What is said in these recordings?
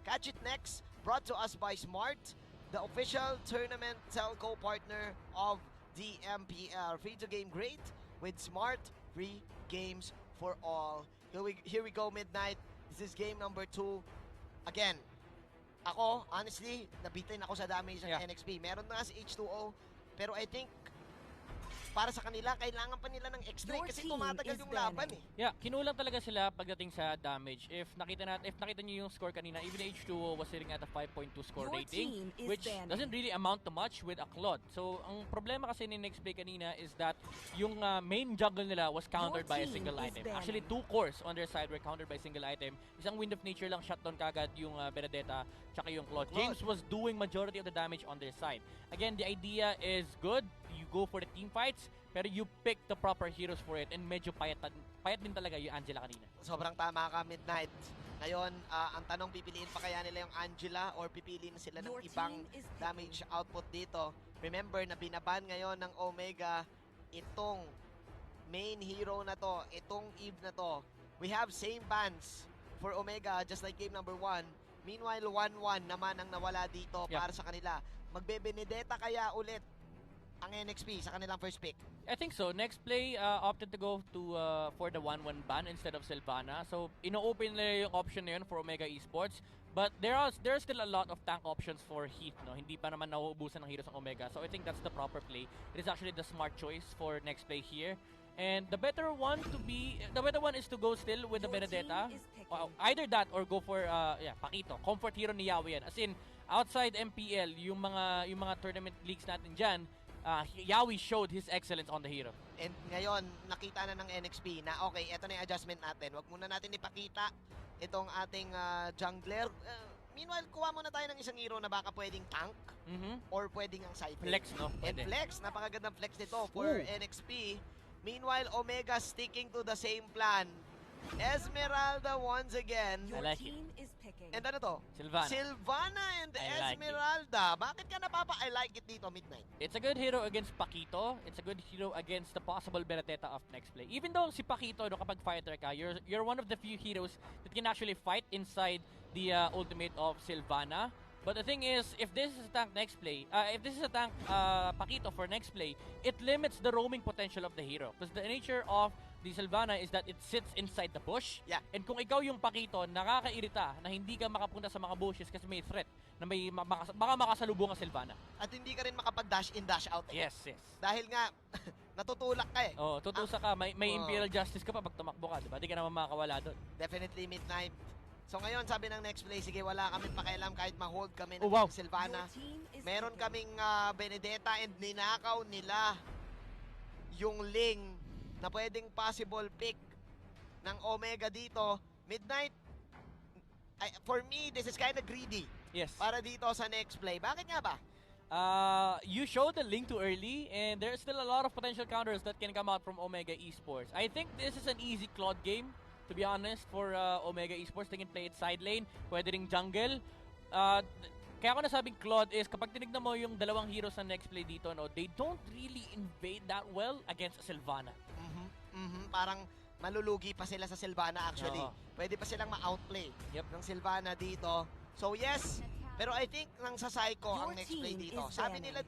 Catch It Next, brought to us by Smart, the official tournament telco partner of the MPL. Free to game great with Smart, free games for all. Here we go, Midnight. This is game number 2. Again, ako, honestly, nabitin ako sa damage ng NXP. Meron na si H2O, pero I think para sa kanila, kailangan pa nila ng extra kasi tumatagal yung laban eh. Yeah, kinulang talaga sila pagdating sa damage. If nakita niyo yung score kanina, even H2O was sitting at a 5.2 score rating, which doesn't really amount to much with a Claude. So, ang problema kasi ni next play kanina is that yung main jungle nila was countered by a single item. Actually, 2 cores on their side were countered by a single item. Isang Wind of Nature lang shutdown kagad yung Benedetta tsaka yung Claude. James was doing majority of the damage on their side. Again, the idea is good. You go for the team fights, pero you pick the proper heroes for it, and medyo payat din talaga yung Angela kanina. Sobrang tama ka, Midnight. Ngayon, ang tanong, pipiliin pa kaya nila yung Angela or pipiliin sila ng ibang damage output dito? Remember na binaban ngayon ng Omega itong main hero na to, itong Eve na to. We have same bans for Omega just like game number 1. Meanwhile, 1-1 naman ang nawala dito para sa kanila. Magbe-Benedetta kaya ulit ang NXP sa kanilang first pick? I think so. Next play opted to go to for the 1-1 ban instead of Sylvana. So, ino-open nila yung option na yun for Omega Esports. But there's still a lot of tank options for Heath, no? Hindi pa naman nauubusan ng heroes ng Omega. So, I think that's the proper play. It is actually the smart choice for next play here. And the better one is to go still with the Benedetta. Either that or go for Pakito. Comfort hero ni Yawi yan. As in, outside MPL, yung mga tournament leagues natin dyan, Yawi showed his excellence on the hero. And ngayon, nakita na ng NXP na okay, eto na yung adjustment natin. Wag muna natin ipakita itong ating jungler. Meanwhile, kuha muna tayo ng isang hero na baka pwedeng tank or pwedeng ang side lane. Flex, no? And flex, napakagandang flex nito for NXP. Meanwhile, Omega sticking to the same plan. Esmeralda once again. I like it. And ano to? Sylvana and Esmeralda. Bakit ka I like it dito, Midnight? It's a good hero against Pakito. It's a good hero against the possible Benedetta of next play. Even though si Pakito, kapag fighter ka, you're one of the few heroes that can actually fight inside the ultimate of Sylvana. But the thing is, if this is a tank next play, if this is a tank Pakito for next play, it limits the roaming potential of the hero. Because the nature of the Sylvana is that it sits inside the bush. Yeah. And kung ikaw yung Pakito, nakakairita na hindi ka makapunta sa mga bushes kasi may threat na may baka makasalubong ang Sylvana. At hindi ka rin makapag-dash in, dash out. Yes. Dahil nga, natutulak ka eh. Oh, tutusa ka. May Imperial Justice ka pa pag tumakbo ka, diba? Di ka naman makakawala doon. Definitely, Midnight. So ngayon, sabi ng next play, sige, wala kami pakialam kahit ma-hold kami ng Sylvana. Meron kaming Benedetta and ninakaw nila yung Ling na pwedeng possible pick ng Omega dito. Midnight, for me, this is kind of greedy. Yes. Para dito sa next play. Bakit nga ba? You showed the Link too early, and there's still a lot of potential counters that can come out from Omega Esports. I think this is an easy Claude game, to be honest, for Omega Esports. They can play it side lane, pwede ring jungle. Kaya ako nasabing Claude is kapag tinignan mo yung dalawang heroes sa next play dito, no, they don't really invade that well against Sylvana. Parang malulugi pa sila sa Sylvana actually. Pwede pa silang ma-outplay ng Sylvana dito. So yes, pero I think nang sa Psycho ang next play dito. Sabi nila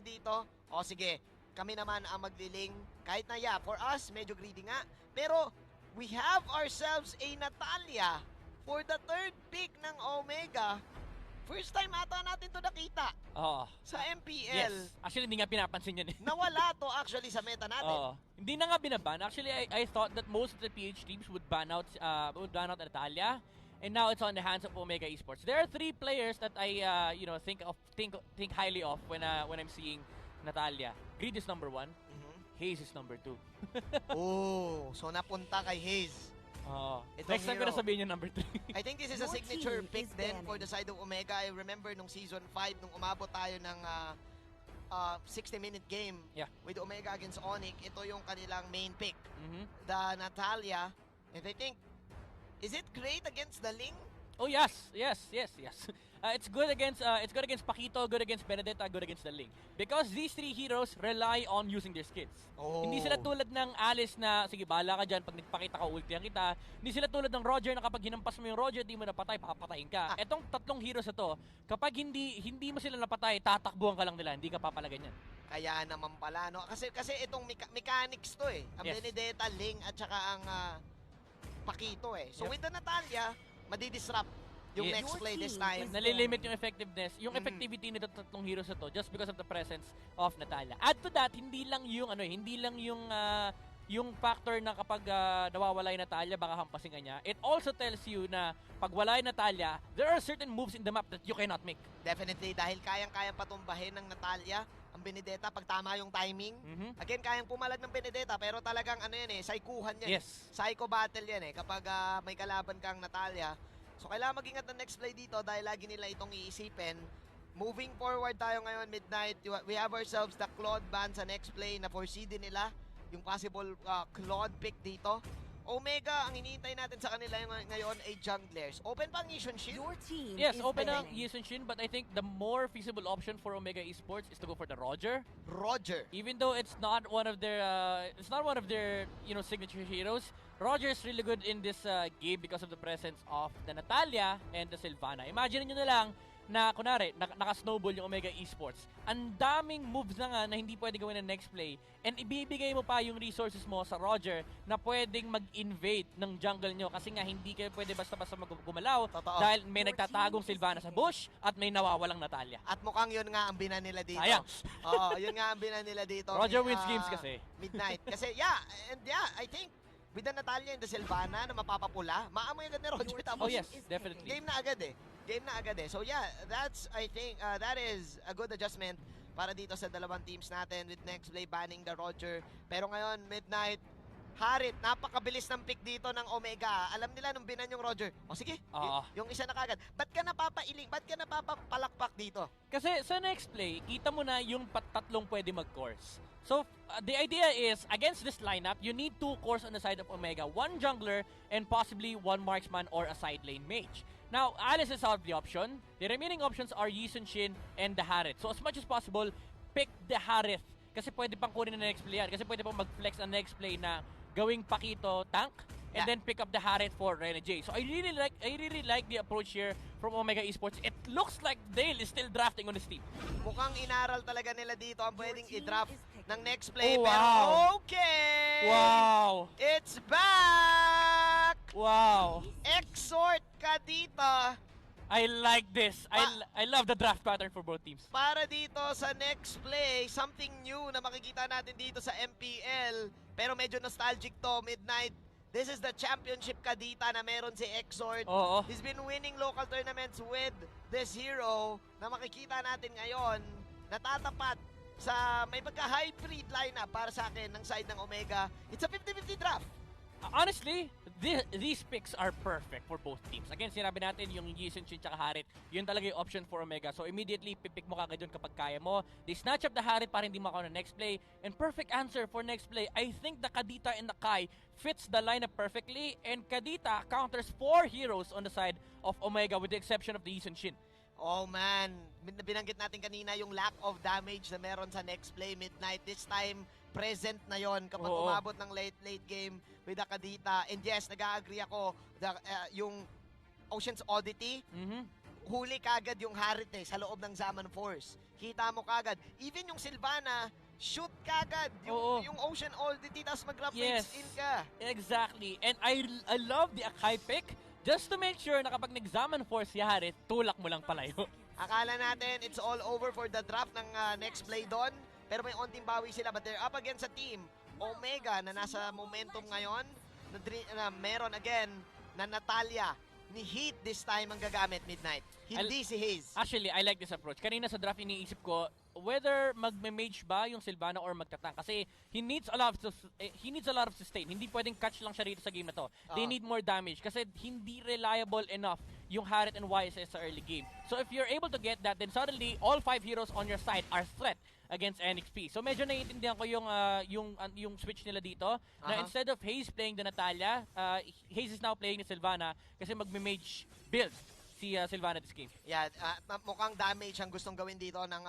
dito, o sige, kami naman ang magliling. Kahit na for us, medyo greedy nga. Pero we have ourselves a Natalia for the 3rd pick ng Omega. First time ata natin to nakita sa MPL. Yes. Actually, hindi nga pinapansin yan. Nawala to actually sa meta natin. Hindi na nga binaban. Actually, I thought that most of the PH teams would ban out Natalia. And now it's on the hands of Omega Esports. There are 3 players that I think highly of when I'm seeing Natalia. Greed is number 1. Haze is number 2. So napunta kay Haze. Next time ko na sabihin yung number 3. I think this is a signature pick then for the side of Omega. I remember nung season 5, nung umabot tayo ng 60-minute game with Omega against Onyx, ito yung kanilang main pick. The Natalia. And I think, is it great against the Ling? Oh yes. It's good against Paquito, good against Benedetta, good against the Ling. Because these three heroes rely on using their skills. Oh. Hindi sila tulad ng Alice na, sige, bahala ka dyan, pag nagpakita ka, ultihan kita. Hindi sila tulad ng Roger na kapag hinampas mo yung Roger, di mo napatay, papatayin ka. Etong tatlong heroes na to, kapag hindi mo sila napatay, tatakbuhan ka lang nila, hindi ka papalagan yan. Kaya naman pala, no? Kasi itong mechanics to eh. Ang Benedetta, Ling, at saka ang Paquito eh. So with the Natalia, madidisrupt yung next play this time. Nalilimit yung effectiveness, yung effectivity nito tatlong heroes na to just because of the presence of Natalia. Add to that, hindi lang yung factor na kapag nawawala yung Natalia, baka hampasin ka niya. It also tells you na pag wala yung Natalia, there are certain moves in the map that you cannot make. Definitely, dahil kayang-kayang patumbahin ng Natalia ang Benedetta pag tama yung timing. Again, kayang pumalag ng Benedetta, pero talagang ano yan eh, psychohan yan. Yes. Psycho battle yan eh, kapag may kalaban kang Natalia. So kailangan mag-ingat ng next play dito dahil lagi nila itong iisipin. Moving forward tayo ngayon, Midnight. We have ourselves the Claude ban sa next play na foresee din nila yung possible Claude pick dito. Omega, ang hinihintay natin sa kanila ngayon ay junglers. Open pa ang Yishun Shin? Yes, open ang Yishun Shin, but I think the more feasible option for Omega Esports is to go for the Roger. Even though it's not one of their signature heroes, Roger is really good in this game because of the presence of the Natalia and the Sylvana. Imagine nyo na lang na kunwari, naka-snowball yung Omega Esports. Ang daming moves na nga na hindi pwede gawin ng next play, and ibibigay mo pa yung resources mo sa Roger na pwedeng mag-invade ng jungle nyo kasi nga hindi kayo pwede basta-basta gumalaw dahil may nagtatagong Sylvana sa bush at may nawawalang Natalia. At mukhang yun nga ang binan nila dito. Sayang. Oo, yun nga ang binan nila dito. Roger wins games kasi. Midnight. Kasi I think with the Natalia and the Sylvana na mapapapula, maamoy agad ni Roger. Tapos, yes, definitely. Game na agad eh. So I think that is a good adjustment para dito sa dalawang teams natin with next play banning the Roger. Pero ngayon, Midnight, Harit, napakabilis ng pick dito ng Omega. Alam nila nung binan yung Roger. O sige, yung isa na kagad. Ba't ka napapailing? Ba't ka napapalakpak dito? Kasi sa next play, kita mo na yung tatlong pwede mag-course. So, the idea is, against this lineup, you need 2 cores on the side of Omega. 1 jungler and possibly 1 marksman or a side lane mage. Now, Alice is out of the option. The remaining options are Yishun Shin and the Harith. So, as much as possible, pick the Harith. Kasi pwede pang kunin na next play yan. Kasi pwede pang mag-flex ang next play na gawing Paquito tank and then pick up the Harith for Rene J. So I really like the approach here from Omega Esports. It looks like Dale is still drafting on his team. Mukhang inaral talaga nila dito ang pwedeng i-draft ng next play. Oh, wow. Pero okay! Wow! It's back! Wow! Exhort ka dito. I like this. I love the draft pattern for both teams. Para dito sa next play, something new na makikita natin dito sa MPL. Pero medyo nostalgic to, Midnight. This is the championship kadita na meron si Exhort. He's been winning local tournaments with this hero na makikita natin ngayon. Natatapat sa may pagka-hybrid lineup para sa akin ng side ng Omega. It's a 50-50 draft. Honestly, these picks are perfect for both teams. Again, sinabi natin yung Yishun Shin tsaka Harith, yun talaga yung option for Omega. So immediately, pipick mo kagad yun kapag kaya mo. They snatch up the Harith para hindi makaw na next play. And perfect answer for next play. I think the Kadita and the Kai fits the lineup perfectly. And Kadita counters 4 heroes on the side of Omega with the exception of the Yishun Shin. Oh man, binanggit natin kanina yung lack of damage na meron sa next play, Midnight. This time, present na yon kapag umabot ng late game with the Kadita. And yes, nag-agree ako, yung Ocean's Oddity, huli kagad yung Harith sa loob ng Zaman Force. Kita mo kagad. Even yung Sylvana, shoot kagad yung Ocean Oddity, tapos mag-rampage in ka. Exactly. And I love the Akai pick just to make sure na kapag nag-Zaman Force si Harith, tulak mo lang palayo. Akala natin it's all over for the draft ng next play doon. Pero may onting bawi sila, but they're up against a team, Omega, na nasa momentum ngayon, na meron again, na Natalia, ni Heat this time ang gagamit, Midnight. Hindi si Haze. Actually, I like this approach. Kanina sa draft, iniisip ko, whether mag-mage ba yung Sylvana or magtatang. Kasi he needs a lot of sustain. Hindi pwedeng catch lang siya rito sa game na to. They need more damage kasi hindi reliable enough yung Harith and YSS sa early game. So if you're able to get that, then suddenly all 5 heroes on your side are threat against NXP. So medyo naiintindihan ko yung switch nila dito. Na instead of Haze playing the Natalia, Haze is now playing the Sylvana kasi magme-mage build si Sylvana this game. Yeah, mukhang damage ang gustong gawin dito ng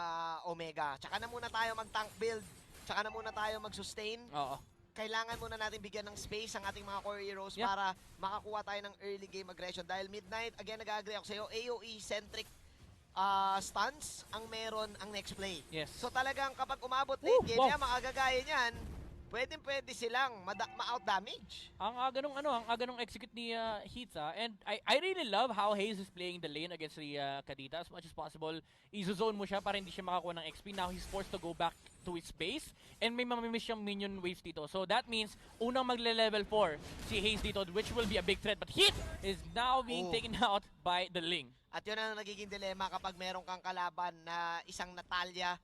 Omega. Tsaka na muna tayo mag-tank build. Tsaka na muna tayo mag-sustain. Oo. Kailangan muna natin bigyan ng space ang ating mga core heroes para makakuha tayo ng early game aggression. Dahil Midnight, again, nag-agree ako sa'yo, AoE-centric stunts ang meron ang next play. Yes. So talagang kapag umabot late game, makagagaya niyan, pwede silang ma-out damage. Ang aga nung execute ni Heats, and I really love how Hayes is playing the lane against the Kadita as much as possible. Izo-zone mo siya para hindi siya makakuha ng XP. Now he's forced to go back to his base and may mamimiss siyang minion waves dito. So that means unang magle-level 4 si Hayes dito, which will be a big threat. But Heat is now being taken out by the Ling. At yun ang nagiging dilema kapag meron kang kalaban na isang Natalia.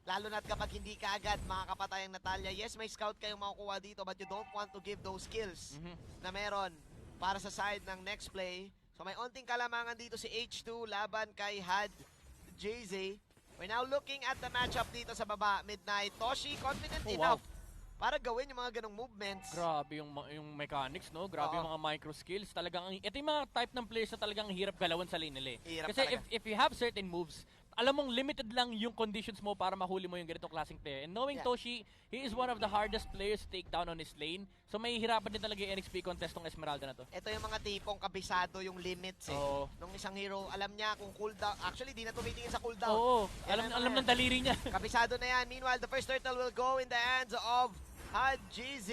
Lalo na't kapag hindi ka agad makakapatay ang Natalia. Yes, may scout kayong makukuha dito, but you don't want to give those skills na meron para sa side ng next play. So may onting kalamangan dito si H2 laban kay Had JZ. We're now looking at the matchup dito sa baba. Midnight, Toshi confident enough para gawin yung mga ganong movements. Grabe yung mechanics, no? Grabe yung mga micro skills. Talagang, ito yung mga type ng players na talagang hirap galawan sa lane nila. Kasi if you have certain moves, alam mong limited lang yung conditions mo para mahuli mo yung ganitong klaseng player. And knowing Toshi, he is one of the hardest players to take down on his lane. So may hirapan din talaga yung NXP contest ng Esmeralda na to. Ito yung mga tipong kabisado yung limits nung isang hero, alam niya kung cooldown. Actually, di na tumitingin sa cooldown. Alam ng daliri niya. Kabisado na yan. Meanwhile, the first turtle will go in the hands of Had GZ.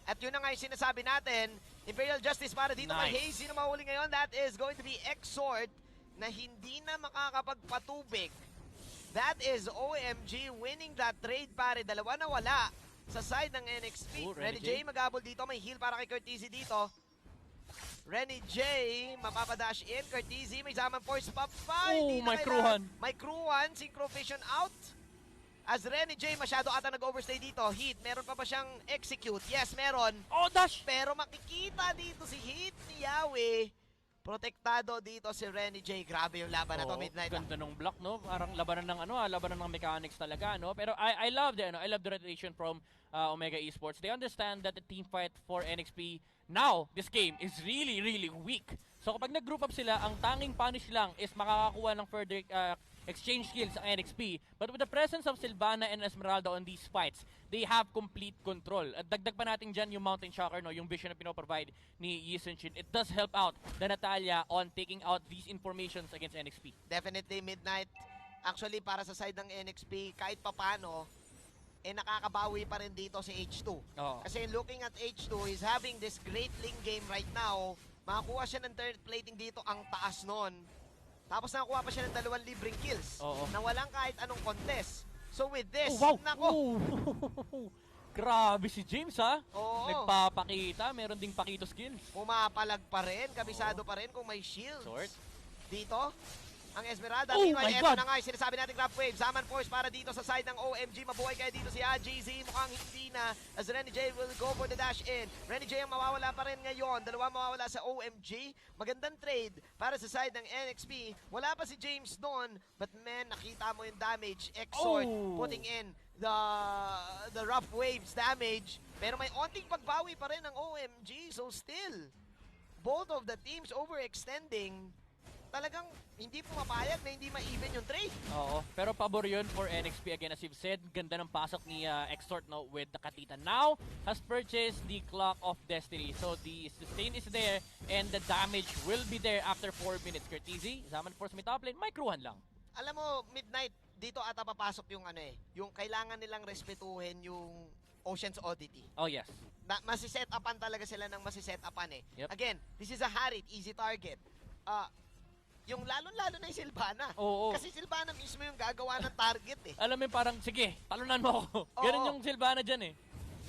At yun na nga yung sinasabi natin. Imperial Justice para dito kay Hayes. Sino mahuli ngayon? That is going to be Exort na hindi na makakapagpatubig. That is OMG winning that trade pare. Dalawa na wala sa side ng NXP. Renny J mag-abol dito. May heal para kay Curtizy dito. Renny J mapapadash in. Curtizy may zaman force pa pa. May crew-han. May crew-han. Synchro Vision out. As Renny J masyado ata nag-overstay dito. Heat, meron pa ba siyang execute? Yes, meron. Dash! Pero makikita dito si Heat ni Yahweh. Protektado dito si Renny J. Grabe yung laban na to, Midnight. Ganda ng block, no? Parang labanan ng labanan ng mechanics talaga, no? Pero I love the rotation from Omega Esports. They understand that the team fight for NXP now, this game is really, really weak. So kapag nag-group up sila, ang tanging punish lang is makakakuha ng further exchange skills ang NXP. But with the presence of Sylvana and Esmeralda on these fights, they have complete control. At dagdag pa natin dyan yung Mountain Shocker, no? Yung vision na pinoprovide ni Yi Sun-shin. It does help out the Natalia on taking out these informations against NXP. Definitely, Midnight. Actually, para sa side ng NXP, kahit papano, nakakabawi pa rin dito si H2. Kasi looking at H2, he's having this great link game right now. Makakuha siya ng third plating dito, ang taas nun. Tapos nakakuha pa siya ng 2 libreng kills na walang kahit anong contest. So with this, nako. Grabe si James, ha? Nagpapakita, meron ding pakito skills. Pumapalag pa rin, kabisado pa rin kung may shield. Dito, ang Esmeralda. My Ito God. na nga yung sinasabi natin Grab Wave. Zaman Force para dito sa side ng OMG. Mabuhay kaya dito si AJZ. Mukhang hindi na. As Renny J will go for the dash in. Renny J ang mawawala pa rin ngayon. Dalawa mawawala sa OMG. Magandang trade para sa side ng NXP. Wala pa si James doon. But man, nakita mo yung damage. Exort putting in the rough waves damage. Pero may onting pagbawi pa rin ng OMG. So still, both of the teams overextending. Talagang hindi pumapayag na hindi ma-even yung trade. Pero pabor yun for NXP again. As you've said, ganda ng pasok ni Extort, no, with the Katita. Now, has purchased the Clock of Destiny. So, the sustain is there and the damage will be there after 4 minutes. Curtizy, Zaman Force may top lane, may crew-han lang. Alam mo, Midnight, dito ata papasok yung yung kailangan nilang respetuhin yung Ocean's Oddity. Yes. Masiset-upan talaga sila ng masiset-upan Yep. Again, this is a Harit, easy target. Yung lalo-lalo na yung Sylvana. Kasi Sylvana mismo yung gagawa ng target Alam mo parang, sige, talunan mo ako. Ganun yung Sylvana dyan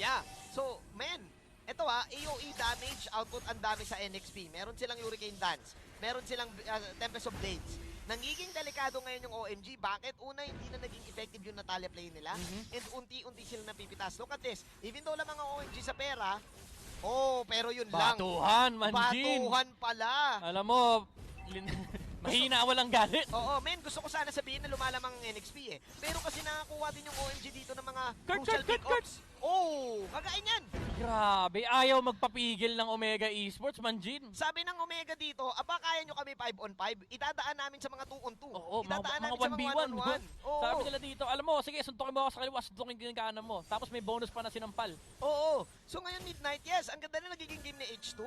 Yeah. So, man, ito AOE damage output ang dami sa NXP. Meron silang Hurricane Dance. Meron silang Tempest of Blades. Nangiging delikado ngayon yung OMG. Bakit? Una, hindi na naging effective yung Natalia play nila. And unti-unti sila napipitas. Look at this. Even though lamang ang OMG sa pera, pero yun lang. Batuhan, Manjin. Batuhan pala. Alam mo, Mahina, walang galit. Oo, men, gusto ko sana sabihin na lumalamang ang NXP eh. Pero kasi nakakuha din yung OMG dito ng mga crucial pick-ups. Oh, kagain yan. Grabe, ayaw magpapigil ng Omega Esports, Manjin. Sabi ng Omega dito, aba kaya nyo kami 5-on-5, idadaan namin sa mga 2-on-2. Oo, idadaan mga namin sa mga 1-on-1. Sabi nila dito, alam mo, sige, suntukin mo ako sa kaliwa, suntukin din kanan mo. Tapos may bonus pa na sinampal. Oo, so ngayon Midnight, yes, ang ganda na nagiging game ni H2.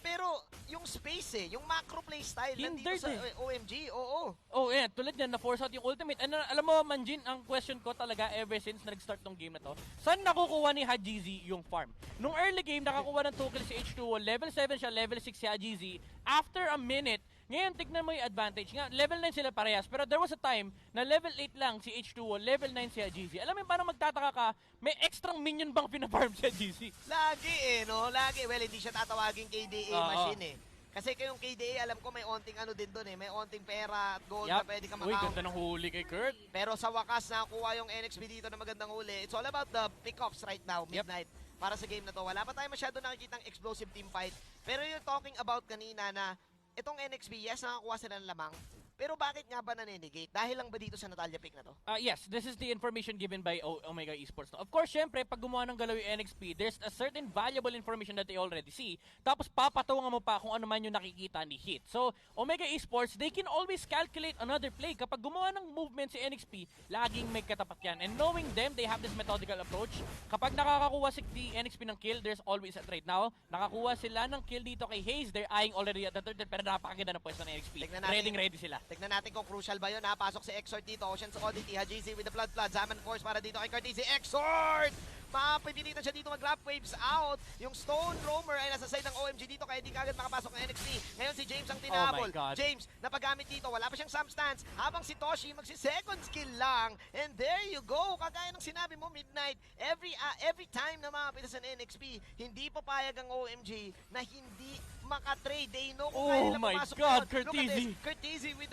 Pero yung space yung macro playstyle nandito sa OMG, oo. Oh, yeah, tulad yan, na-force out yung ultimate. And alam mo, Manjin, ang question ko talaga ever since nag-start tong game na to, saan nakukuha ni Hajizi yung farm? Nung early game, nakakuha ng 2 kills si H2O, level 7 siya, level 6 si Hajizi. After a minute, ngayon, tignan mo yung advantage nga. Level 9 sila parehas. Pero there was a time na level 8 lang si H2O, level 9 si Hajizi. Alam mo yung parang magtataka ka, may extra minion bang pinafarm si Hajizi? Lagi no? Lagi. Well, hindi siya tatawagin KDA machine Kasi kayong KDA, alam ko may onting ano din doon may onting pera at gold na pwede ka Uy, ganda ng huli kay Kurt. Pero sa wakas, nakuha yung NXP dito na magandang huli. It's all about the pick-offs right now, Midnight. Para sa game na to. Wala pa tayo masyado nakikitang explosive team fight. Pero yung talking about kanina na itong NXP, yes, nakakuha sila ng lamang. Pero bakit nga ba nanenegate? Dahil lang ba dito sa Natalia pick na to? Yes, this is the information given by Omega Esports. Of course, syempre, pag gumawa ng galaw yung NXP, there's a certain valuable information that they already see. Tapos papatungan mo pa kung ano man yung nakikita ni Hit. So, Omega Esports, they can always calculate another play. Kapag gumawa ng movement si NXP, laging may katapat yan. And knowing them, they have this methodical approach. Kapag nakakakuha si NXP ng kill, there's always a trade. Now, nakakuha sila ng kill dito kay Hayes. They're eyeing already at the third, pero napakaganda ng pwesto ng NXP. Ready sila. Tignan natin kung crucial ba yun. Pasok si Exort dito. Ocean's Oddity. Hajizi with the Blood Flood. Zaman Force para dito kay Curtizi. Exort! Mapipilitan siya dito mag-grab waves out. Yung Stone Roamer ay nasa side ng OMG dito kaya hindi kagad makapasok ng NXT. Ngayon si James ang tinahabol. James, napagamit dito. Wala pa siyang substance. Habang si Toshi magsi-second skill lang. And there you go. Kagaya ng sinabi mo, Midnight, every time na makapita sa NXP, hindi papayag ang OMG na hindi maka-trade. They know kung kaya nila pumasok. God, Curtizi. Curtizi with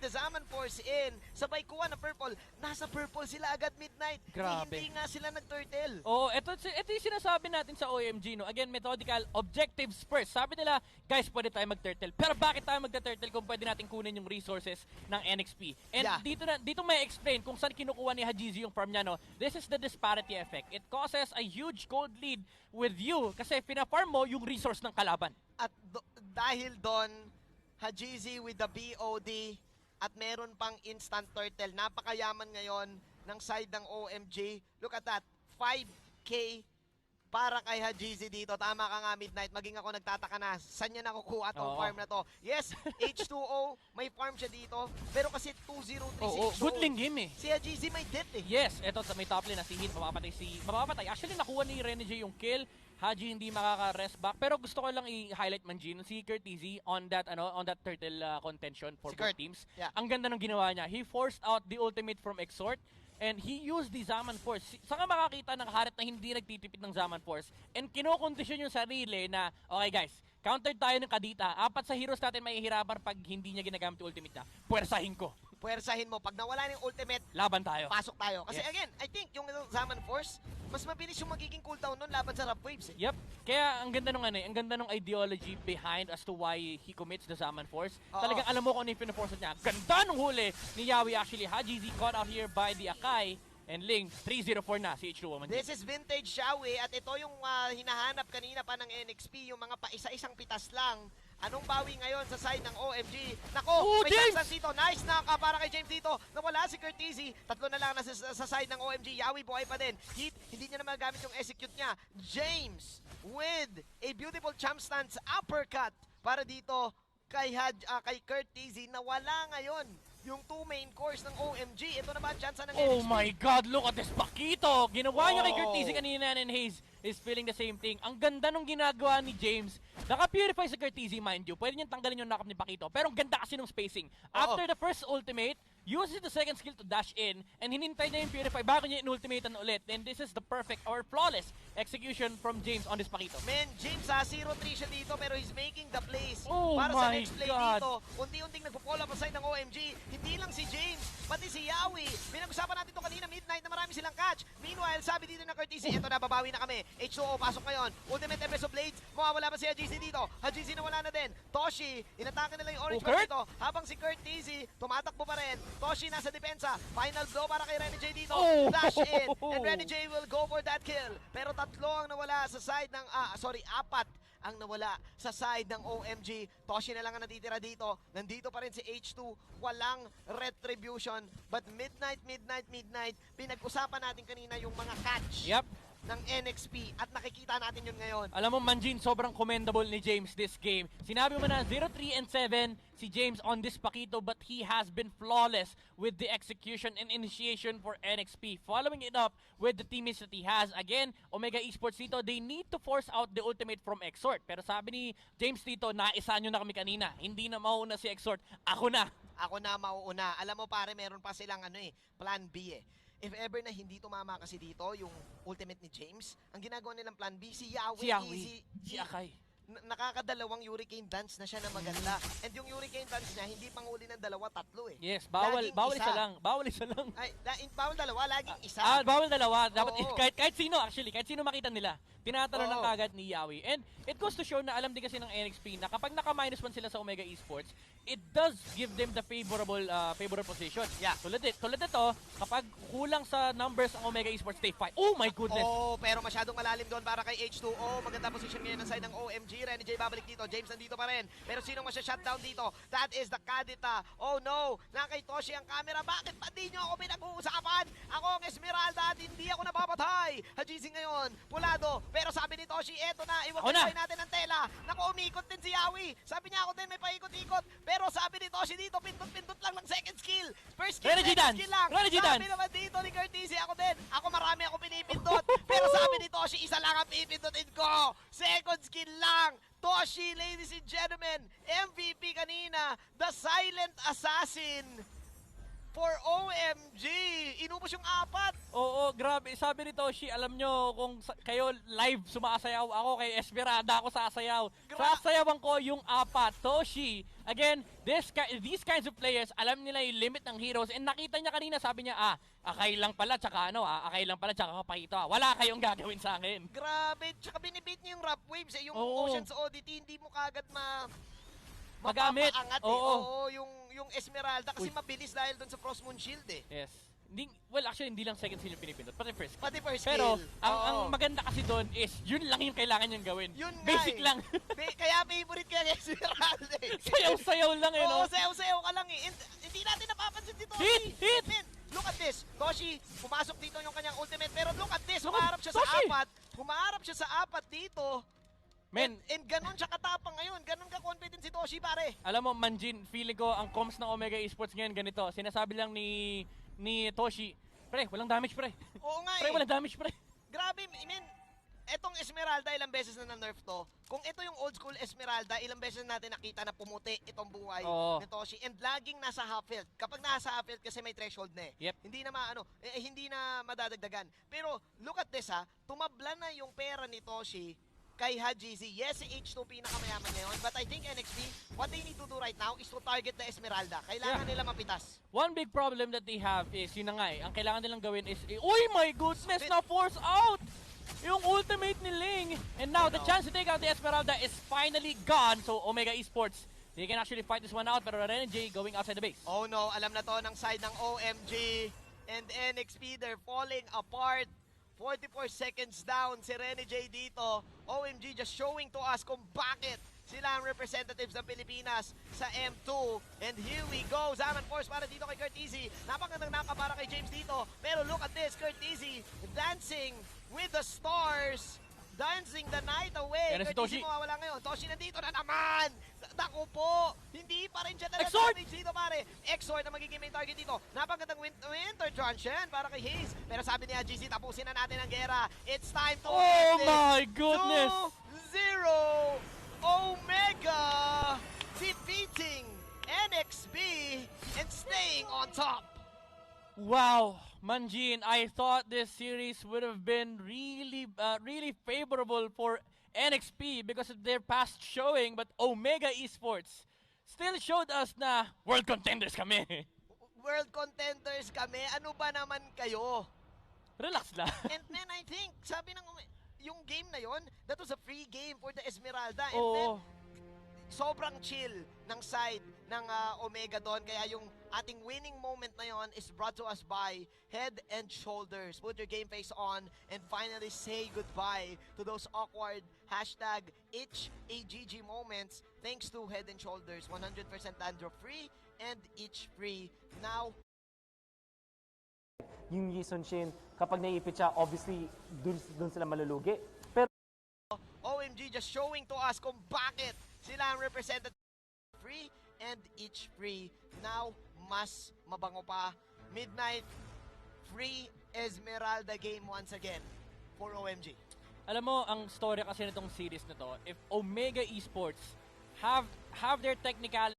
the Zaman Force in. Sabay kuha na purple. Nasa purple sila agad, Midnight. Grabe. Hindi nga sila nag-turtle. Ito yung sinasabi natin sa OMG, no? Again, methodical, objectives first. Sabi nila, guys, pwede tayo mag-turtle. Pero bakit tayo mag-turtle kung pwede natin kunin yung resources ng NXP? And dito may explain kung saan kinukuha ni Hajizi yung farm niya, no? This is the disparity effect. It causes a huge gold lead with you kasi pina-farm mo yung resource ng kalaban. At dahil doon, Hajizi with the BOD at meron pang instant turtle. Napakayaman ngayon ng side ng OMG. Look at that. 5K para kay Hajizi dito. Tama ka nga, Midnight. Maging ako nagtataka na. Saan niya nakukuha tong farm na to? Yes, H2O, may farm siya dito. Pero kasi 2-0-3-6. Good lane game Si Hajizi may death Yes, eto may top lane na si Hit. Mapapatay. Actually, nakuha ni Renege yung kill. Haji hindi makaka-rest back. Pero gusto ko lang i-highlight man, Gino, si Curtizi on that turtle contention for both teams. Yeah. Ang ganda ng ginawa niya. He forced out the ultimate from Exort. And he used the Zaman Force. Saka makakita ng Harit na hindi nagtitipid ng Zaman Force. And kinokondisyon yung sarili na, okay guys, counter tayo ng Kadita. 4 sa heroes natin mahihirapan pag hindi niya ginagamit yung ultimate niya. Puwersahin ko. Puwersahin mo. Pag nawala ng ultimate, laban tayo. Pasok tayo. Kasi again, I think yung Zaman Force, mas mabilis yung magiging cooldown nun laban sa Rough Waves. Yep. Kaya ang ganda nung ideology behind as to why he commits the Zaman Force. Talagang alam mo kung ano yung pinaforce niya. Ganda nung huli ni Yawi actually. Hajizi caught out here by the Akai. And Ling, 3-0-4 na si H2O. This is vintage Xiaowi at ito yung hinahanap kanina pa ng NXP, yung mga pa-isa-isang pitas lang. Anong bawi ngayon sa side ng OMG? Nako, may chance dito. Nice knock para kay James dito. Nawala si Curtizi. 3 na lang na sa side ng OMG. Yawi buhay pa din. Hit, hindi niya na magamit yung execute niya. James with a beautiful champ stance uppercut para dito kay Curtizi na wala ngayon yung 2 main cores ng OMG. Ito na ba ang chance ng NXP? Oh my God, look at this Pakito! Ginawa niya kay Curtizi kanina and Hayes is feeling the same thing. Ang ganda nung ginagawa ni James. Naka-purify sa Curtizi, mind you. Pwede niyang tanggalin yung knock-up ni Pakito. Pero ang ganda kasi nung spacing. After the first ultimate, uses the second skill to dash in, and hinintay niya yung Purify bago niya in-ultimatean ulit. And this is the perfect or flawless execution from James on this Pakito. Man, James 0-3 siya dito pero he's making the plays. Oh para sa my next play God. dito, unti-unting nagpo-pull up ang side ng OMG. Hindi lang si James, pati si Yawi. Pinag-usapan natin ito kanina, midnight na marami silang catch. Meanwhile, sabi dito ng Courtesy, eto na, babawi na kami. H2O, pasok ngayon. Ultimate Empress of Blades, mawawala ba si HGC dito? HGC na wala na din. Toshi, inatake nila yung orange man dito. Habang si Courtesy, tumatakbo pa rin. Toshi nasa depensa. Final blow para kay Renny J dito. Dash in. And Renny J will go for that kill. Pero tatlo ang nawala sa side ng, apat ang nawala sa side ng OMG. Toshi na lang ang natitira dito. Nandito pa rin si H2. Walang retribution. But midnight, pinag-usapan natin kanina yung mga catch. Yep. Ng NXP at nakikita natin yun ngayon. Alam mo, Manjin, sobrang commendable ni James this game. Sinabi mo na 0-3-7 si James on this Pakito, but he has been flawless with the execution and initiation for NXP. Following it up with the teammates that he has. Again, Omega Esports dito, they need to force out the ultimate from Exort. Pero sabi ni James dito, naisa nyo na kami kanina. Hindi na mauna si Exort. Ako na. Ako na mauuna. Alam mo pare, meron pa silang plan B eh. If ever na hindi tumama kasi dito, yung ultimate ni James, ang ginagawa nilang plan B, si Yawi, si Akai. Nakakadalawang hurricane dance na siya na maganda. And yung hurricane dance niya, hindi panguli ng dalawa, tatlo eh. Yes, bawal isa lang. Bawal isa lang. Ay, bawal dalawa, laging isa. Bawal dalawa. Dapat kahit sino actually, kahit sino makita nila, tinatanong ng kagad ni Yawi. And it goes to show na alam din kasi ng NXP na kapag naka--1 sila sa Omega Esports, it does give them the favorable position. Yeah. Tulad nito, kapag kulang sa numbers ang Omega Esports, they fight. Oh my goodness! Pero masyadong malalim doon para kay H2O. Maganda position ngayon ng side ng OMG. Renny J babalik dito. James nandito pa rin. Pero sinong masya-shutdown dito? That is the Kadita. Oh no! Nakay Toshi ang camera. Bakit pa di nyo ako pinag-uusapan? Ako ang Esmeralda at hindi ako napapatay. HGC ngayon, pulado. Pero sabi ni Toshi, eto na. Iwag natin ang tela. Naku, umikot din si Yawi. Sabi niya ako din may paikot-ikot. Pero sabi ni Toshi dito, pindot-pindot lang ng second skill. First skill, second skill lang. Sabi naman dito ni Courtesy, ako din. Ako marami ako pinipindot. Pero sabi ni Toshi, isa lang ang pipindutin ko. Second skill lang. Toshi, ladies and gentlemen, MVP kanina, the silent assassin for OMG. Inubos yung 4. Oo, grabe. Sabi ni Toshi, alam nyo, kung kayo live sumasayaw, ako kay Esmeralda ako sasayaw. Sasayawan ko yung 4. Toshi, again, these kinds of players, alam nila yung limit ng heroes. And nakita niya kanina, sabi niya, Akay lang pala, tsaka Akay lang pala, tsaka Pakito. Wala kayong gagawin sa akin. Grabe, tsaka binibit niya yung Rough Waves. Yung Ocean's Oddity, hindi mo kagad magamit. Mapapaangat Oo, yung Esmeralda kasi mabilis dahil doon sa Frost Moon Shield eh. Yes. Well, actually, hindi lang second skill yung pinipindot, pati first skill. Pati first Pero, skill. ang maganda kasi doon is, yun lang yung kailangan niyang gawin. Yun basic lang. Kaya favorite ka ni Esmeralda eh. Sayaw-sayaw lang eh, no? Oo, sayaw-sayaw ka lang eh. Hindi natin napapansin si Toshi. Hit! Man, look at this. Toshi, pumasok dito yung kanyang ultimate. Pero look at this, humaharap siya sa 4. Humaharap siya sa 4 dito. Men, and ganun siya katapang ngayon. Ganun ka-confident si Toshi, pare. Alam mo, Manjin, feeling ko ang comms ng Omega Esports ngayon ganito. Sinasabi lang ni Toshi, pre, walang damage, pre. Oo nga pre, walang damage, pre. Grabe, man. Etong Esmeralda, ilang beses na nerf to. Kung ito yung old school Esmeralda, ilang beses natin nakita na pumuti itong buhay ni Toshi. And laging nasa half health. Kapag nasa half health kasi may threshold na eh. Yep. Hindi na madadagdagan. Pero look at this tumabla na yung pera ni Toshi kay HGC. Yes, si H2 pinakamayaman ngayon. But I think NXP, what they need to do right now is to target the Esmeralda. Kailangan nila mapitas. One big problem that they have is, yun na nga ang kailangan nilang gawin is, uy my goodness, na-force out! Yung ultimate ni Ling. And now, the chance to take out the Esmeralda is finally gone. So, Omega Esports, they can actually fight this one out. Pero Ren and Jay going outside the base. Oh no, alam na to ng side ng OMG. And NXP, they're falling apart. 44 seconds down si Renny J dito. OMG just showing to us kung bakit sila ang representatives ng Pilipinas sa M2. And here we go. Zaman Force para dito kay Courtesy. Napakagandang naka para kay James dito. Pero look at this. Courtesy dancing with the stars. Dancing the night away. Yan si Toshi. Mawawala ngayon. Toshi nandito na naman. Naku po. Hindi pa rin siya Exort! dito pare. Exort na magiging main target dito. Napagandang Winter Truncheon para kay Hayes. Pero sabi niya, GC, tapusin na natin ang gera. It's time to end my goodness. 2-0 Omega defeating NXP and staying on on top. Wow, Manjin, I thought this series would have been really favorable for NXP because of their past showing, but Omega Esports still showed us na world contenders kami. World contenders kami, ano ba naman kayo? Relax lang. And then I think, sabi ng yung game na yon, that was a free game for the Esmeralda. And then, sobrang chill ng side ng Omega doon. Kaya yung ating winning moment na yon is brought to us by Head and Shoulders. Put your game face on and finally say goodbye to those awkward #itchagg moments. Thanks to Head and Shoulders, 100% dandruff free and itch free. Now, yung Yi Sun-shin, kapag naiipit siya, obviously, dun sila malulugi. Pero OMG just showing to us kung bakit sila ang represented free and itch free. Now, mas mabango pa. Midnight, free Esmeralda game once again for OMG. Alam mo, ang story kasi nitong series na to, if Omega Esports have their technical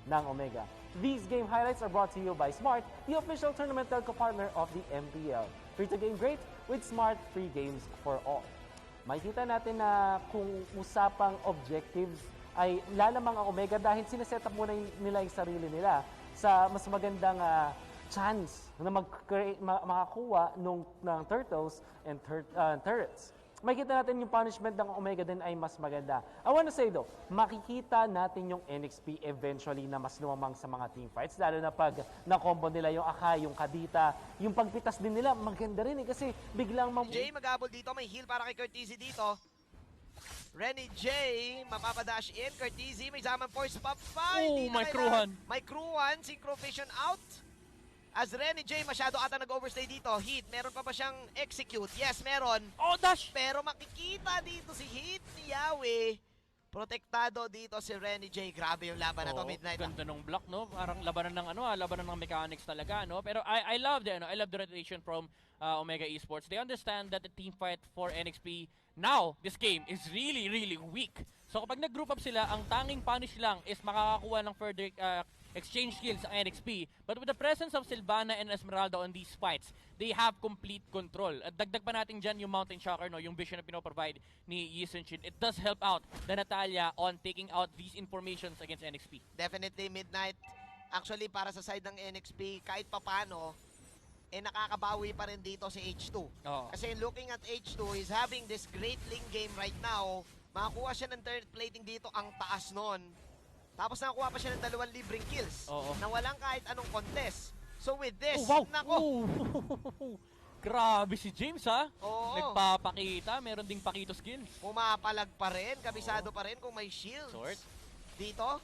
ng Omega. These game highlights are brought to you by Smart, the official tournament telco partner of the MPL. Free to game great with Smart, free games for all. Makikita natin na kung usapang objectives ay lalamang ang Omega dahil sineset up muna nila yung sarili nila sa mas magandang chance na makakuha ng turtles and turrets. Makikita natin yung punishment ng Omega din ay mas maganda. I wanna say though, makikita natin yung NXP eventually na mas lumamang sa mga team fights. Lalo na pag na-combo nila yung Akai, yung Kadita, yung pagpitas din nila, maganda rin kasi biglang Jay mag-abol dito, may heal para kay Curtizy dito. Renny J, mapapadash in. Curtizy, may zaman force pa. May Kruhan. May Kruhan, Synchro Vision out. As Renny J, masyado ata nag-overstay dito. Hit, meron pa ba siyang execute? Yes, meron. Oh, dash! Pero makikita dito si Hit ni Yawi. Protektado dito si Renny J. Grabe yung laban na to, Midnight. Ganda ng block, no? Parang labanan ng labanan ng mechanics talaga, no? Pero I love I love the rotation from Omega Esports. They understand that the team fight for NXP now, this game is really weak. So kapag nag-group up sila, ang tanging punish lang is makakakuha ng further exchange kills ang NXP. But with the presence of Sylvana and Esmeralda on these fights, they have complete control. At dagdag pa natin dyan yung Mountain Shocker, no, yung vision na pinoprovide ni Yi Sun-shin. It does help out the Natalia on taking out these informations against NXP. Definitely, Midnight. Actually, para sa side ng NXP, kahit papano, nakakabawi pa rin dito si H2. Kasi looking at H2, he's having this great link game right now. Makakuha siya ng third plating dito, ang taas nun. Tapos nakakuha pa siya ng 2 libreng kills na walang kahit anong contest. So with this, nako! Grabe si James, ha? Oo. Nagpapakita, meron ding pakito skills. Pumapalag pa rin, kabisado pa rin kung may shields. Dito,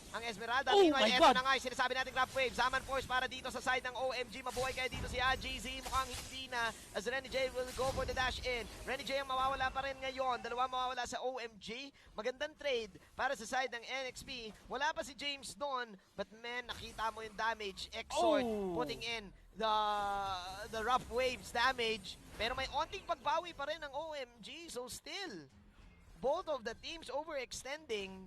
ang Esmeralda. Oh my God! Eto na nga, sinasabi natin grab wave. Zaman force para dito sa side ng OMG. Mabuhay kaya dito si AJZ. Mukhang hindi na. As Renny J will go for the dash in. Renny J ang mawawala pa rin ngayon. Dalawa mawawala sa OMG. Magandang trade para sa side ng NXP. Wala pa si James doon. But man, nakita mo yung damage. Exort putting in the rough waves damage. Pero may onting pagbawi pa rin ng OMG. So still, both of the teams overextending.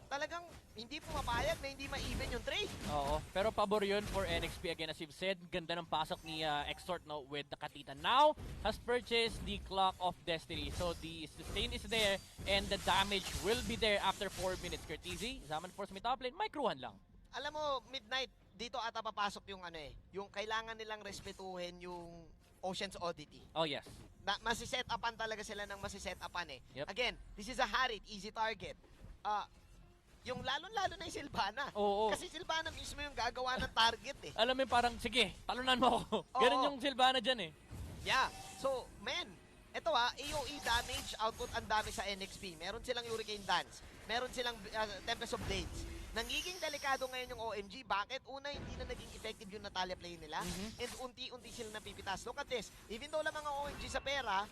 Talagang hindi pumapayag na hindi ma-even yung trade. Oo, pero pabor yun for NXP again. As you've said, ganda ng pasok ni Extort, no, with the Katita. Now, has purchased the Clock of Destiny. So the sustain is there and the damage will be there after 4 minutes. Curtizy, Zaman Force may top lane, may Kruhan lang. Alam mo, Midnight, dito ata papasok yung yung kailangan nilang respetuhin yung Ocean's Oddity. Oh, yes. Masiset upan talaga sila ng masiset upan Yep. Again, this is a Harit, easy target. Yung lalo-lalo na yung Sylvana. Kasi Sylvana mismo yung gagawa ng target Alam mo parang, sige, talunan mo ako. Ganun yung Sylvana dyan Yeah. So, man, ito AOE damage output ang dami sa NXP. Meron silang Hurricane Dance. Meron silang Tempest of Blades. Nangiging delikado ngayon yung OMG. Bakit? Una, hindi na naging effective yung Natalia play nila. And unti-unti sila napipitas. Look at this. Even though lamang ang OMG sa pera,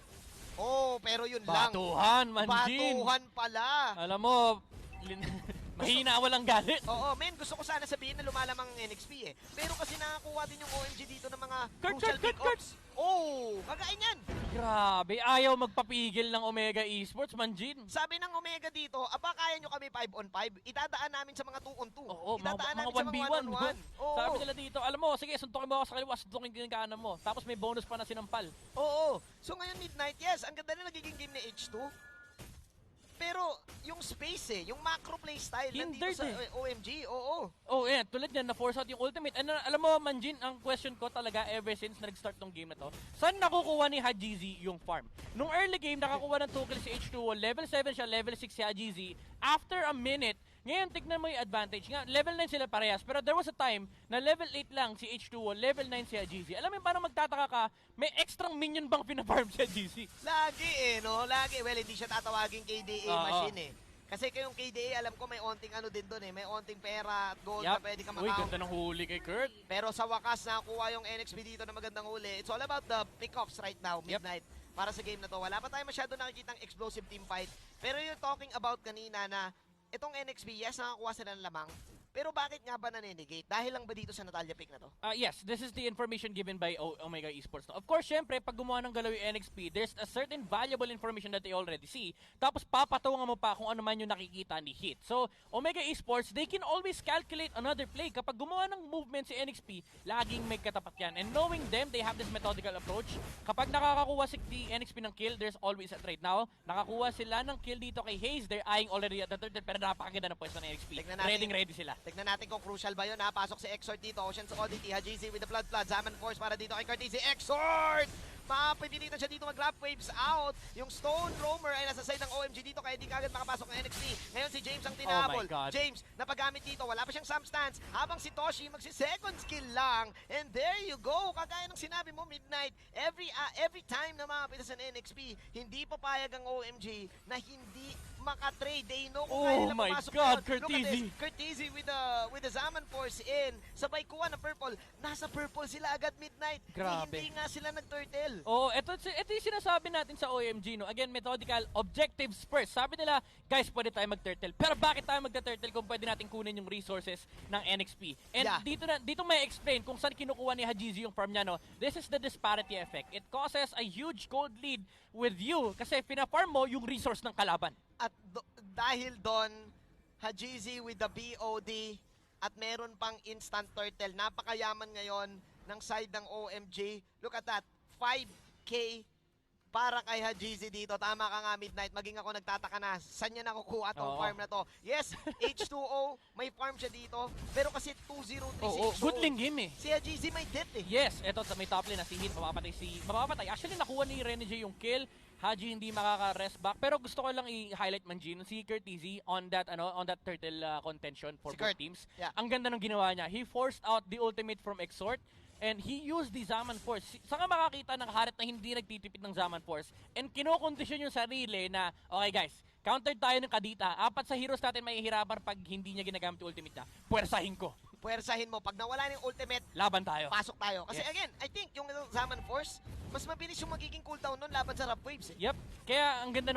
pero yun lang. Batuhan, Manjin. Batuhan pala. Alam mo, Mahina, walang galit. Oo, men, gusto ko sana sabihin na lumalamang ang NXP eh. Pero kasi nakakuha din yung OMG dito ng mga Kurt, crucial pick-ups. Oh, kagain yan. Grabe, ayaw magpapigil ng Omega Esports, Manjin. Sabi ng Omega dito, aba kaya nyo kami 5-on-5, idadaan namin sa mga 2-on-2. Oo, idadaan mga namin sa mga 1v1. 1-on-1. Oo. Sabi nila dito, alam mo, sige, suntukin mo ako sa kaliwa, suntukin ko yung kanan mo. Tapos may bonus pa na sinampal. Oo. So ngayon Midnight, yes, ang ganda na nagiging game ni H2. Pero yung space yung macro play style nandito Hindered sa OMG, oo. Oh, yeah, tulad yan, na-force out yung ultimate. Ano, alam mo, Manjin, ang question ko talaga ever since nag-start tong game na to, saan nakukuha ni Hajizi yung farm? Nung early game, nakakuha ng 2 kills si H2O, level 7 siya, level 6 si Hajizi. After a minute, ngayon, tignan mo yung advantage. Nga, level 9 sila parehas, pero there was a time na level 8 lang si H2O, level 9 si Hajizi. Alam mo parang magtataka ka, may extra minion bang pinafarm si Hajizi? Lagi no? Lagi. Well, hindi siya tatawaging KDA machine Kasi kayong KDA, alam ko may onting ano din doon may onting pera at gold na pwede ka Uy, makaunt. ganda ng huli kay Kurt. Pero sa wakas, nakuha yung NXP dito na magandang huli. It's all about the pickoffs right now, Midnight. Para sa game na to, wala pa tayo masyado nakikitang explosive team fight. Pero you're talking about kanina na itong NXP, yes, nakakuha sila ng lamang. Pero bakit nga ba naninegate? Dahil lang ba dito sa Natalia pick na to? Yes, this is the information given by Omega Esports. Of course, syempre, pag gumawa ng galaw yung NXP, there's a certain valuable information that they already see. Tapos papatungan mo pa kung ano man yung nakikita ni Hit. So, Omega Esports, they can always calculate another play. Kapag gumawa ng movement si NXP, laging may katapat yan. And knowing them, they have this methodical approach. Kapag nakakakuha si NXP ng kill, there's always a trade. Now, nakakuha sila ng kill dito kay Hayes. They're eyeing already at the third, pero napakaganda ng pwesto ng NXP. Ready sila. Tignan natin kung crucial ba yun Pasok si Exort dito. Ocean's Oddity, Hajizi with the Blood, Zaman Force para dito kay Curtis. Exort! Mapipilitan siya dito mag-lap waves out. Yung Stone Roamer ay nasa side ng OMG dito kaya di kagad makapasok ng NXT. Ngayon si James ang tinabol. James, napagamit dito. Wala pa siyang substance. Habang si Toshi magsi-second skill lang. And there you go. Kagaya ng sinabi mo, Midnight. Every time na makapita sa NXP, hindi papayag ang OMG na hindi makatrade. They know kung kaya nila pumasok. Oh my God, Curtizi. Curtizi with the Zaman Force in. Sabay kuha ng purple. Nasa purple sila agad, Midnight. Grabe. Hindi nga sila nag-turtle. Oo, ito yung sinasabi natin sa OMG, no? Again, methodical, objectives first. Sabi nila, guys, pwede tayo mag-turtle. Pero bakit tayo mag-turtle kung pwede natin kunin yung resources ng NXP? And dito may explain kung saan kinukuha ni Hajizi yung farm niya, no? This is the disparity effect. It causes a huge gold lead with you kasi pina-farm mo yung resource ng kalaban. At dahil doon, Hajizi with the BOD at meron pang instant turtle. Napakayaman ngayon ng side ng OMG. Look at that. 5K para kay Hajizi dito. Tama ka nga, Midnight. Maging ako nagtataka na. Saan niya nakukuha tong farm na to? Yes, H2O, may farm siya dito. Pero kasi 2-0-3 si H2O. Good lane game Si Hajizi may death Yes, eto may top lane na si Hit. Mapapatay. Actually, nakuha ni Renege yung kill. Haji hindi makaka-rest back. Pero gusto ko lang i-highlight man, Gino, si Curtizi on that turtle contention for both teams. Yeah. Ang ganda ng ginawa niya. He forced out the ultimate from Exort. And he used the Zaman Force. Saan ka makakita ng Harit na hindi nagtitipid ng Zaman Force? And kinokondisyon yung sarili na, okay guys, counter tayo ng Kadita. 4 sa heroes natin may hihirapan pag hindi niya ginagamit yung ultimate niya. Puwersahin ko. Puwersahin mo. Pag nawala ng ultimate, laban tayo. Pasok tayo. Kasi again, I think yung Zaman Force, mas mabilis yung magiging cooldown nun laban sa Rough Waves Yep. Kaya ang ganda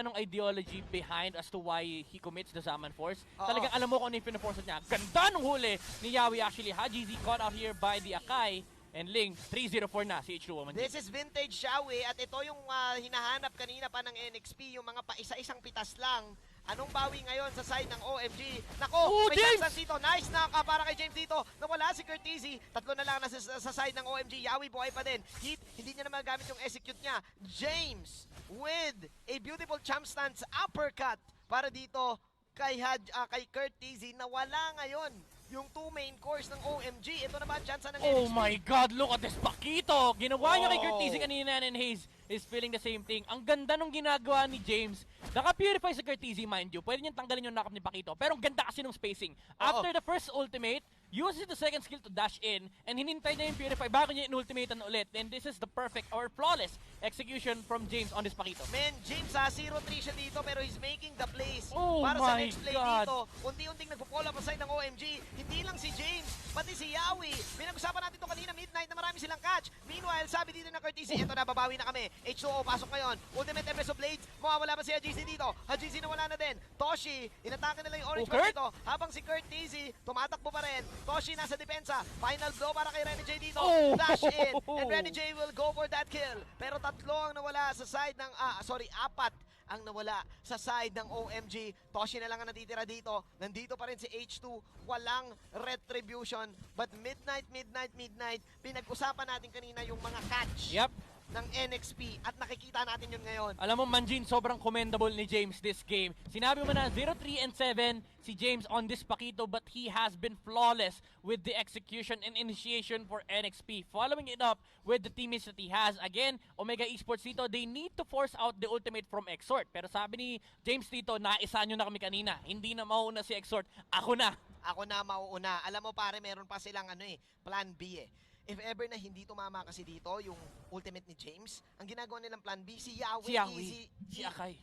nung ideology behind as to why he commits the Zaman Force. Talagang alam mo kung ano yung pinaforce niya. Ganda nung huli ni Yawi actually. Hajizi caught out here by the Akai. And Ling, 3-0-4 na si H2O. This is vintage Shawi at ito yung hinahanap kanina pa ng NXP, yung mga pa-isa-isang pitas lang. Anong bawi ngayon sa side ng OMG? Nako, may chance dito. Nice knock para kay James dito. Nawala si Curtizi. 3 na lang na sa side ng OMG. Yawi buhay pa din. Hit, hindi niya na magamit yung execute niya. James with a beautiful champ stance uppercut para dito kay Curtizi na wala ngayon yung 2 main cores ng OMG. Ito naman, chance ng NXP. Oh my God, look at this Pakito! Ginawa niya kay Curtizi kanina and Hayes is feeling the same thing. Ang ganda nung ginagawa ni James. Naka-purify sa Curtizi, mind you. Pwede niyang tanggalin yung knock-up ni Pakito. Pero ang ganda kasi nung spacing. After the first ultimate, uses the second skill to dash in, and hinintay niya yung Purify bago niya in-ultimate na ulit. And this is the perfect or flawless execution from James on this Pakito. Men, James 0-3 siya dito pero he's making the plays Oh para sa my next play God. dito. Unti-unting nagpo-pull up aside ng OMG. Hindi lang si James, pati si Yawi. Pinag-usapan natin ito kanina, midnight na marami silang catch. Meanwhile, sabi dito na Curtisi, eto na, babawi na kami. H2O, pasok ngayon. Ultimate Empress of Blades, mawawala ba si Hajisi dito? Hajisi na wala na din. Toshi, inatake nila yung orange Kurt? dito. Habang si Curtisi, tumatakbo pa rin. Toshi nasa depensa. Final blow para kay Renny J dito. Oh! Dash in. And Renny J will go for that kill. Pero tatlo ang nawala sa side ng, apat ang nawala sa side ng OMG. Toshi na lang ang natitira dito. Nandito pa rin si H2. Walang retribution. But midnight, pinag-usapan natin kanina yung mga catch ng NXP at nakikita natin yun ngayon. Alam mo, Manjin, sobrang commendable ni James this game. Sinabi mo na 0-3-7 si James on this Pakito, but he has been flawless with the execution and initiation for NXP. Following it up with the teammates that he has. Again, Omega Esports dito, they need to force out the ultimate from Exort. Pero sabi ni James dito, naisa nyo na kami kanina. Hindi na mauna si Exort. Ako na. Ako na mauuna. Alam mo pare, meron pa silang plan B If ever na hindi tumama kasi dito yung ultimate ni James, ang ginagawa nilang plan B, si Yawi, si Akai.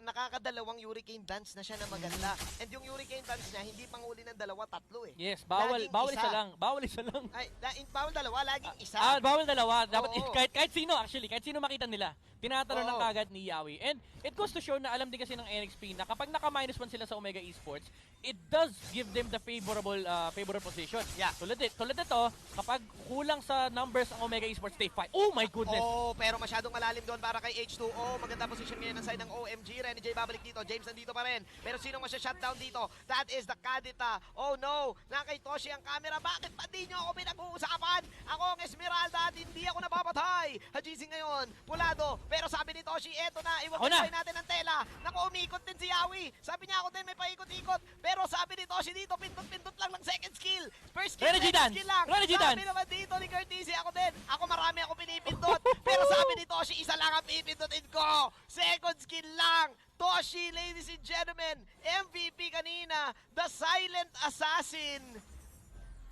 Nakakadalawang hurricane dance na siya na maganda. And yung hurricane dance niya, hindi panguli ng dalawa, tatlo Yes, bawal isa lang. Bawal isa lang. Ay, bawal dalawa, laging isa. Bawal dalawa. Dapat kahit sino actually, kahit sino makita nila, tinatalo ng kagad ni Yawi. And it goes to show na alam din kasi ng NXP na kapag naka--1 sila sa Omega Esports, it does give them the favorable position. Yeah. Tulad ito, kapag kulang sa numbers ang Omega Esports, they fight. Oh my goodness! Pero masyadong malalim doon para kay H2O. Maganda position ngayon ng side ng OMG. Renny J babalik dito. James nandito pa rin. Pero sino masya-shutdown dito? That is the Kadita. Oh no! Nakay Toshi ang camera. Bakit pa di nyo ako pinag-uusapan? Ako ang Esmeralda at hindi ako napapatay. Hajisi ngayon. Pulado. Pero sabi ni Toshi, eto na. Iwag natin ang tela. Naku, umikot din si Yawi. Sabi niya ako din may paikot-ikot. Pero sabi ni Toshi dito, pindot-pindot lang ng second skill. First skill, second skill lang. Sabi naman dito ni Curtisi, ako din. Ako marami ako pinipindot. Pero sabi ni Toshi, isa lang ang pipindutin ko. Second skill lang. Toshi, ladies and gentlemen, MVP kanina, the silent assassin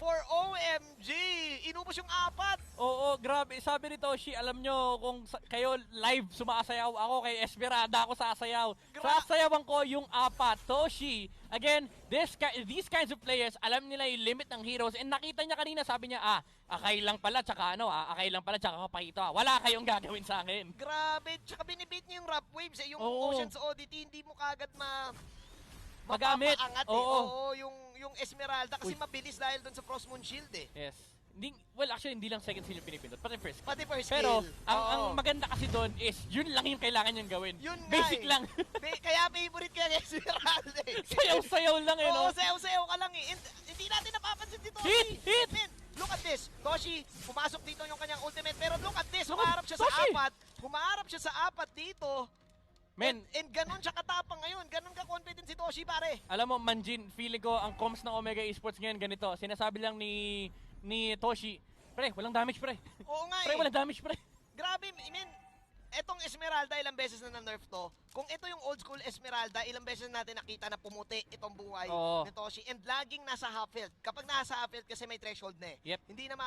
for OMG. Inubos yung 4. Oo, grabe. Sabi ni Toshi, alam nyo, kung kayo live sumasayaw, ako kay Esmeralda ako sasayaw. Sasayawan ko yung 4. Toshi, again, these kinds of players, alam nila yung limit ng heroes. And nakita niya kanina, sabi niya, Akai lang pala, tsaka Pakito. Wala kayong gagawin sa akin. Grabe, tsaka binibit niya yung Rap Waves. Yung Ocean's Oddity, hindi mo kagad magamit. Oo, yung Esmeralda kasi mabilis dahil doon sa Frost Moon Shield Yes. Actually, hindi lang second skill yung pinipindot, pati first skill. Pati first skill. Pero, ang maganda kasi doon is, yun lang yung kailangan niyang gawin. Yun basic lang. Kaya favorite ka ng Esmeralda Sayaw-sayaw lang Oo, sayaw-sayaw ka lang Hindi natin napapansin dito. Hit! Look at this. Toshi, pumasok dito yung kanyang ultimate. Pero look at this. Humaharap siya sa 4. Humaharap siya sa 4 dito. And ganun siya katapang ngayon. Ganun ka-confident si Toshi, pare. Alam mo, Manjin, feeling ko ang comms ng Omega Esports ngayon ganito. Sinasabi lang ni Toshi, pre, walang damage, pre. Oo nga Pre, walang damage, pre. Grabe, etong Esmeralda, ilang beses na na-nerf to. Kung ito yung old school Esmeralda, ilang beses natin nakita na pumuti itong buhay ni Toshi. And laging nasa half health. Kapag nasa half health kasi may threshold na Hindi na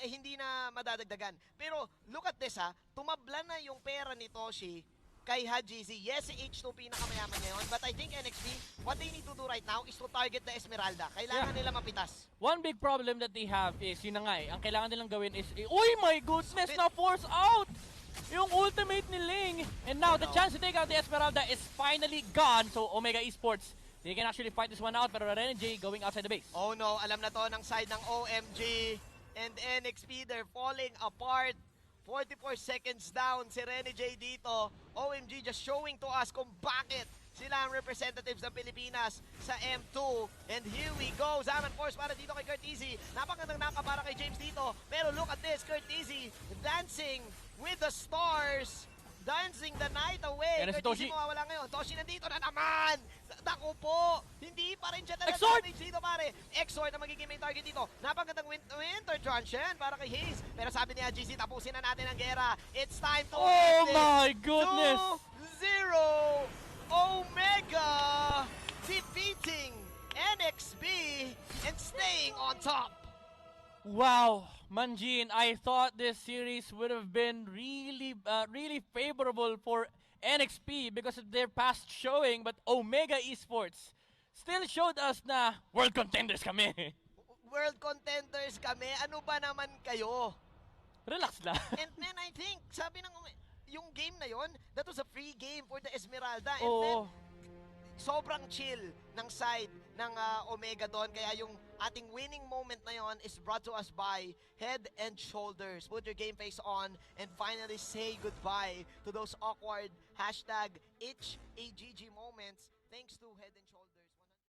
hindi na madadagdagan. Pero look at this tumabla na yung pera ni Toshi kay Hajisi. Yes, si H2 pinakamayaman ngayon. But I think NXP, what they need to do right now is to target the Esmeralda. Kailangan nila mapitas. One big problem that they have is, yun na nga ang kailangan nilang gawin is, oh my goodness, na-force out! Yung ultimate ni Ling. And now, the chance to take out the Esmeralda is finally gone. So, Omega Esports, they can actually fight this one out. Pero Renny J going outside the base. Oh no, alam na to ng side ng OMG. And NXP, they're falling apart. 44 seconds down si Renny J dito. OMG just showing to us kung bakit sila ang representatives ng Pilipinas sa M2. And here we go. Zaman Force para dito kay Curtisi. Napakagandang naka para kay James dito. Pero look at this. Curtisi dancing with the stars. Dancing the night away. Curtisi mawawala ngayon. Toshi nandito na naman. Naku po. Hindi pa rin siya talaga damage dito, pare. Exort na magiging main target dito. Napakagandang winter truncheon para kay Hayes. Pero sabi niya, GC, tapusin na natin ang gera. It's time to end it. My goodness. 2-0. Omega defeating NXP and staying sitting on top. Wow, Manjin, I thought this series would have been really favorable for NXP because of their past showing, but Omega Esports still showed us na world contenders kami. World contenders kami, ano ba naman kayo? Relax lang. And then I think, sabi ng yung game na yon, that was a free game for the Esmeralda. And Oo. then, sobrang chill ng side ng Omega doon. Kaya yung ating winning moment na yon is brought to us by Head and Shoulders. Put your game face on and finally say goodbye to those awkward #HAGG moments thanks to Head and Shoulders.